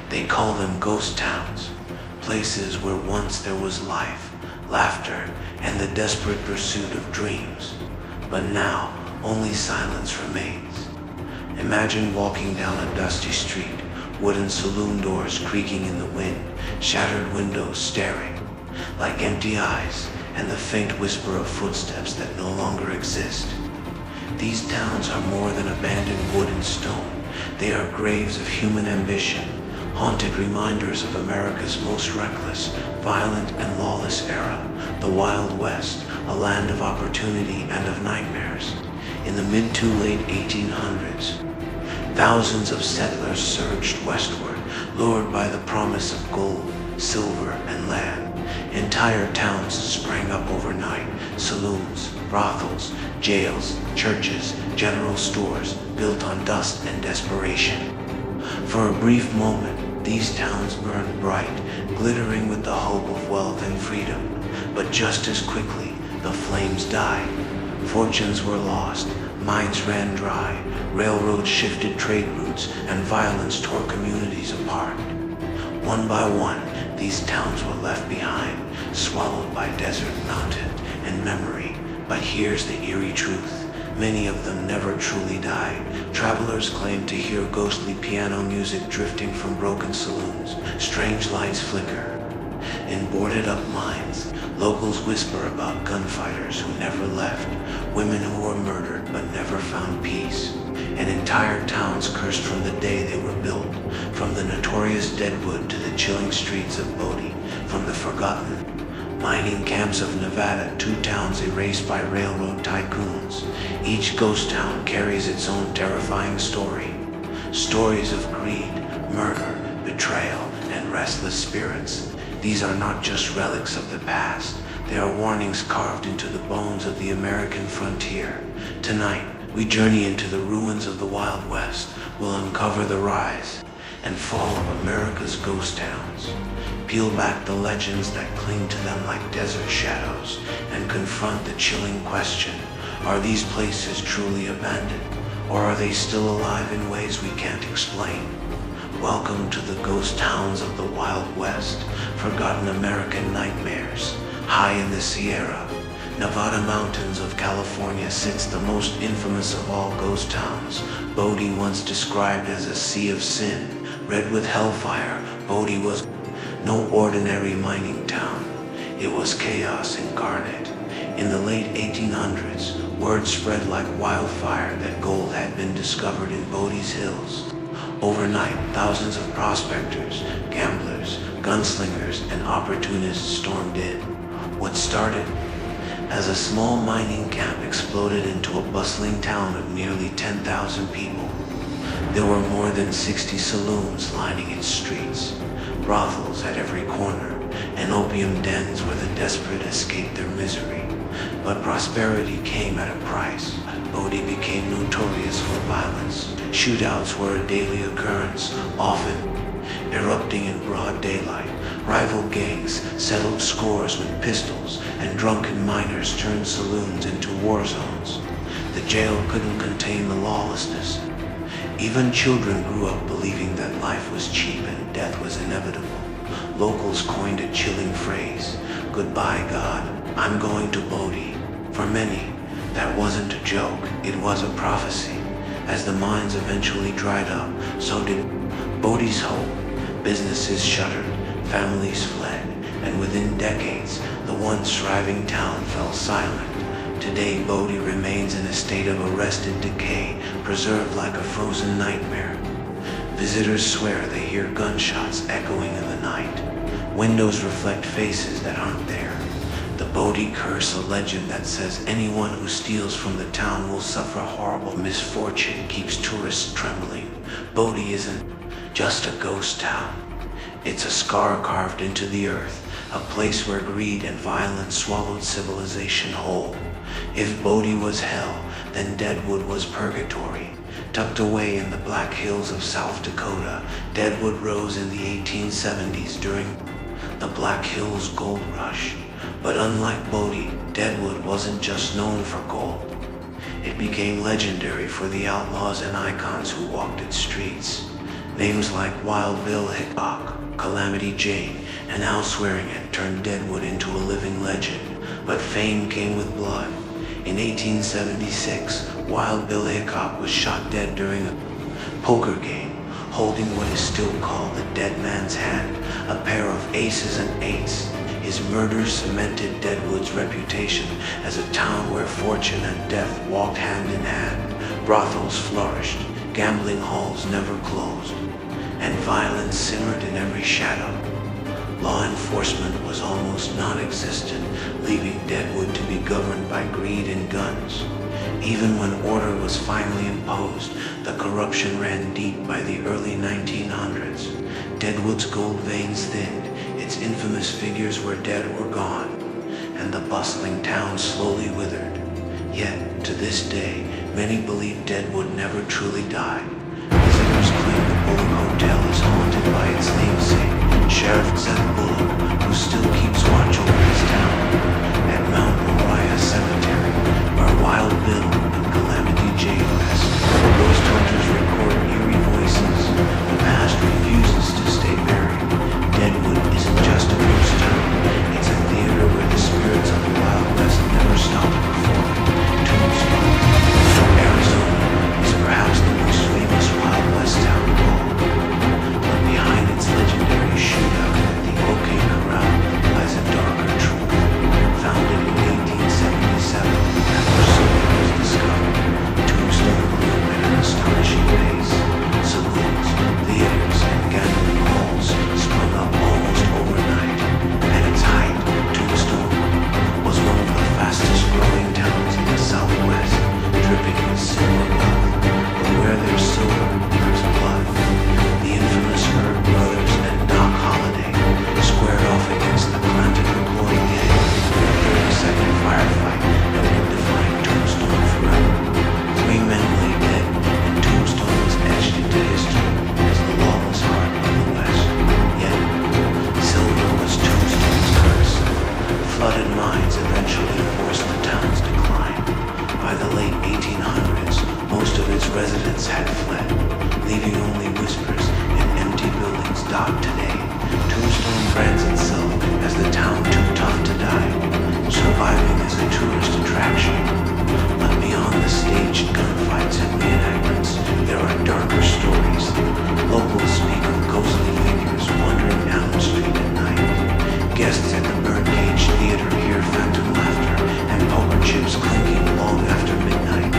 They call them ghost towns, places where once there was life, laughter, and the desperate pursuit of dreams. But now, only silence remains. Imagine walking down a dusty street, wooden saloon doors creaking in the wind, shattered windows staring like empty eyes, and the faint whisper of footsteps that no longer exist. These towns are more than abandoned wood and stone. They are graves of human ambition, haunted reminders of America's most reckless, violent, and lawless era, the Wild West, a land of opportunity and of nightmares. In the mid to late 1800s, thousands of settlers surged westward, lured by the promise of gold, silver, and land. Entire towns sprang up overnight: saloons, brothels, jails, churches, general stores, built on dust and desperation. For a brief moment, these towns burned bright, glittering with the hope of wealth and freedom. But just as quickly, the flames died. Fortunes were lost, mines ran dry, railroads shifted trade routes, and violence tore communities apart. One by one, these towns were left behind, swallowed by desert, mountain, and memory. But here's the eerie truth: many of them never truly died. Travelers claim to hear ghostly piano music drifting from broken saloons. Strange lights flicker. In boarded-up mines, locals whisper about gunfighters who never left, women who were murdered but never found peace, and entire towns cursed from the day they were built. From the notorious Deadwood to the chilling streets of Bodie, from the forgotten mining camps of Nevada, 2 towns erased by railroad tycoons. Each ghost town carries its own terrifying story. Stories of greed, murder, betrayal, and restless spirits. These are not just relics of the past. They are warnings carved into the bones of the American frontier. Tonight, we journey into the ruins of the Wild West. We'll uncover the rise and fall of America's ghost towns. Peel back the legends that cling to them like desert shadows, and confront the chilling question: are these places truly abandoned, or are they still alive in ways we can't explain? Welcome to the ghost towns of the Wild West, forgotten American nightmares. High in the Sierra Nevada mountains of California sits the most infamous of all ghost towns. Bodie, once described as a sea of sin, red with hellfire, Bodie was no ordinary mining town. It was chaos incarnate. In the late 1800s, word spread like wildfire that gold had been discovered in Bodie's hills. Overnight, thousands of prospectors, gamblers, gunslingers, and opportunists stormed in. What started as a small mining camp exploded into a bustling town of nearly 10,000 people. There were more than 60 saloons lining its streets, brothels at every corner, and opium dens where the desperate escaped their misery. But prosperity came at a price. Bodie became notorious for violence. Shootouts were a daily occurrence, often erupting in broad daylight. Rival gangs settled scores with pistols, and drunken miners turned saloons into war zones. The jail couldn't contain the lawlessness. Even children grew up believing that life was cheap and death was inevitable. Locals coined a chilling phrase: "Goodbye, God, I'm going to Bodie." For many, that wasn't a joke, it was a prophecy. As the mines eventually dried up, so did Bodie's hope. Businesses shuttered, families fled, and within decades, the once thriving town fell silent. Today, Bodie remains in a state of arrested decay, preserved like a frozen nightmare. Visitors swear they hear gunshots echoing in the night. Windows reflect faces that aren't there. The Bodie curse, a legend that says anyone who steals from the town will suffer horrible misfortune, keeps tourists trembling. Bodie isn't just a ghost town. It's a scar carved into the earth, a place where greed and violence swallowed civilization whole. If Bodie was hell, then Deadwood was purgatory. Tucked away in the Black Hills of South Dakota, Deadwood rose in the 1870s during the Black Hills Gold Rush. But unlike Bodie, Deadwood wasn't just known for gold. It became legendary for the outlaws and icons who walked its streets. Names like Wild Bill Hickok, Calamity Jane, and Al Swearingen turned Deadwood into a living legend, but fame came with blood. In 1876, Wild Bill Hickok was shot dead during a poker game, holding what is still called the dead man's hand, a pair of aces and eights. His murder cemented Deadwood's reputation as a town where fortune and death walked hand in hand. Brothels flourished, gambling halls never closed, and violence simmered in every shadow. Law enforcement was almost non-existent, leaving Deadwood to be governed by greed and guns. Even when order was finally imposed, the corruption ran deep by the early 1900s. Deadwood's gold veins thinned, its infamous figures were dead or gone, and the bustling town slowly withered. Yet, to this day, many believe Deadwood never truly died. Visitors claim the Bullock Hotel is haunted by its namesake, Sheriff Zeb Bullock, who still keeps watch over his town. At Mount Moriah Cemetery, where Wild Bill and Calamity Jane rest, ghost hunters record eerie voices. The past refuses to stay buried. Deadwood isn't just a ghost town, it's a theater where the spirits of the Wild West never stop performing. Tombstone, Arizona, is perhaps the most famous Wild West town of all. But behind its legendary shootout at the OK Corral lies a darker truth. Founded in 1877 after silver was discovered, Tombstone grew at an astonishing pace. Saloons, theaters, and gambling halls sprung up almost overnight. At its height, Tombstone was one of the fastest growing towns in the Southwest, dripping with silver wealth. But where there's silver, there's blood. The infamous Herb Brothers and Doc Holliday squared off against the Clanton McCoy gang in a 30-second firefight that would define Tombstone forever. 3 men lay dead, and Tombstone was etched into history as the lawless heart of the West. Yet, silver was Tombstone's curse. Flooded mines eventually forced the town's decline. By the late 1800s, most of its residents had fled, leaving only whispers and empty buildings dot today. Tombstone brands itself as the town too tough to die, surviving as a tourist attraction. But beyond the staged gunfights and reenactments, there are darker stories. Locals speak of ghostly figures wandering down the street at night. Guests at the Birdcage Theater hear phantom laughter and poker chips clinking long after midnight.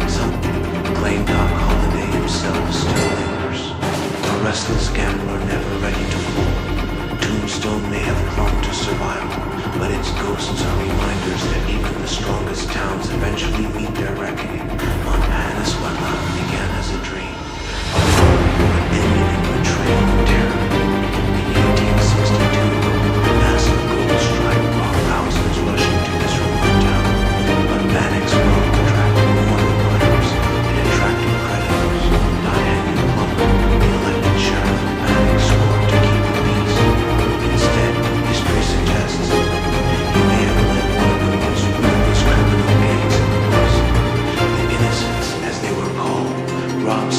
Some claim Doc Holliday himself still lingers, a restless gambler never ready to fold. Tombstone may have clung to survival, but its ghosts are reminders that even the strongest towns eventually meet their reckoning. Montana's Wetland began as a dream, a road that ended in betrayal and terror. In 1862, a massive gold-striped brought thousands rushing to this remote town, but Bannock's wealth attracted more than others. It attracted predators. Diane Plummer, the elected sheriff of Bannock, swore to keep the peace. Instead, history suggests he may have led one of the most ruthless criminal gangs in the West. The Innocents, as they were called, robbed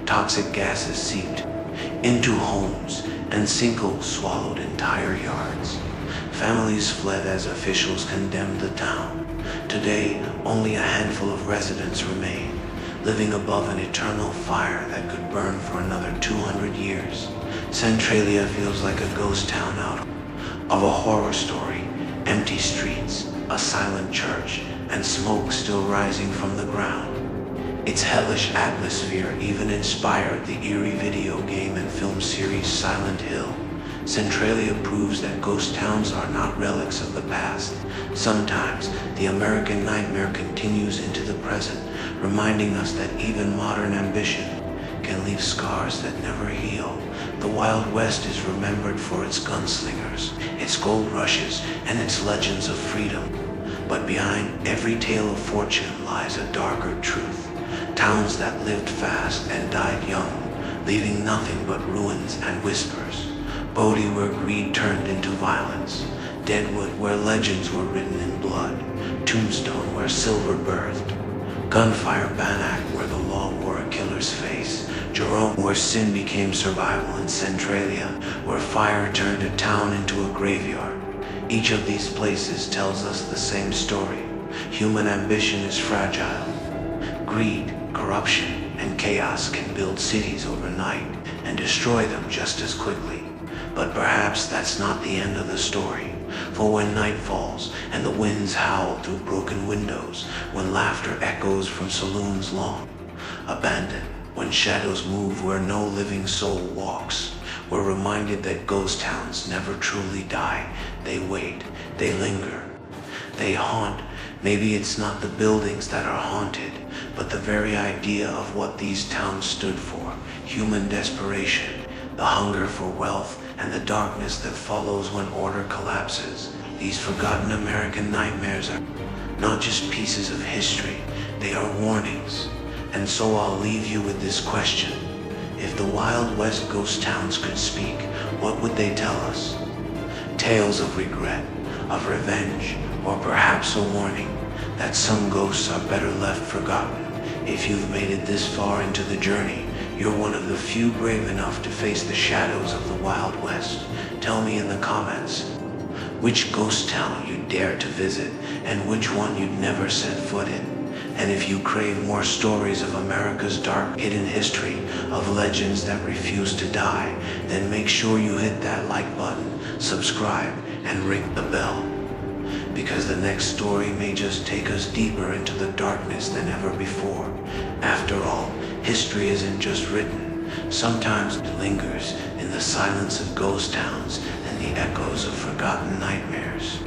toxic gases seeped into homes and sinkholes swallowed entire yards. Families fled as officials condemned the town. Today, only a handful of residents remain, living above an eternal fire that could burn for another 200 years. Centralia feels like a ghost town out of a horror story. Empty streets, a silent church, and smoke still rising from the ground. Its hellish atmosphere even inspired the eerie video game and film series Silent Hill. Centralia proves that ghost towns are not relics of the past. Sometimes, the American nightmare continues into the present, reminding us that even modern ambition can leave scars that never heal. The Wild West is remembered for its gunslingers, its gold rushes, and its legends of freedom. But behind every tale of fortune lies a darker truth. Towns that lived fast and died young, leaving nothing but ruins and whispers. Bodie, where greed turned into violence. Deadwood, where legends were written in blood. Tombstone, where silver birthed. Gunfire Bannock, where the law wore a killer's face. Jerome, where sin became survival. And Centralia, where fire turned a town into a graveyard. Each of these places tells us the same story. Human ambition is fragile. Greed, corruption, and chaos can build cities overnight and destroy them just as quickly. But perhaps that's not the end of the story. For when night falls and the winds howl through broken windows, when laughter echoes from saloons long abandoned, when shadows move where no living soul walks, we're reminded that ghost towns never truly die. They wait, they linger, they haunt. Maybe it's not the buildings that are haunted, but the very idea of what these towns stood for. Human desperation, the hunger for wealth, and the darkness that follows when order collapses. These forgotten American nightmares are not just pieces of history, they are warnings. And so I'll leave you with this question. If the Wild West ghost towns could speak, what would they tell us? Tales of regret, of revenge, or perhaps a warning that some ghosts are better left forgotten. If you've made it this far into the journey, you're one of the few brave enough to face the shadows of the Wild West. Tell me in the comments which ghost town you'd dare to visit and which one you'd never set foot in. And if you crave more stories of America's dark hidden history, of legends that refuse to die, then make sure you hit that like button, subscribe, and ring the bell. Because the next story may just take us deeper into the darkness than ever before. After all, history isn't just written. Sometimes it lingers in the silence of ghost towns and the echoes of forgotten nightmares.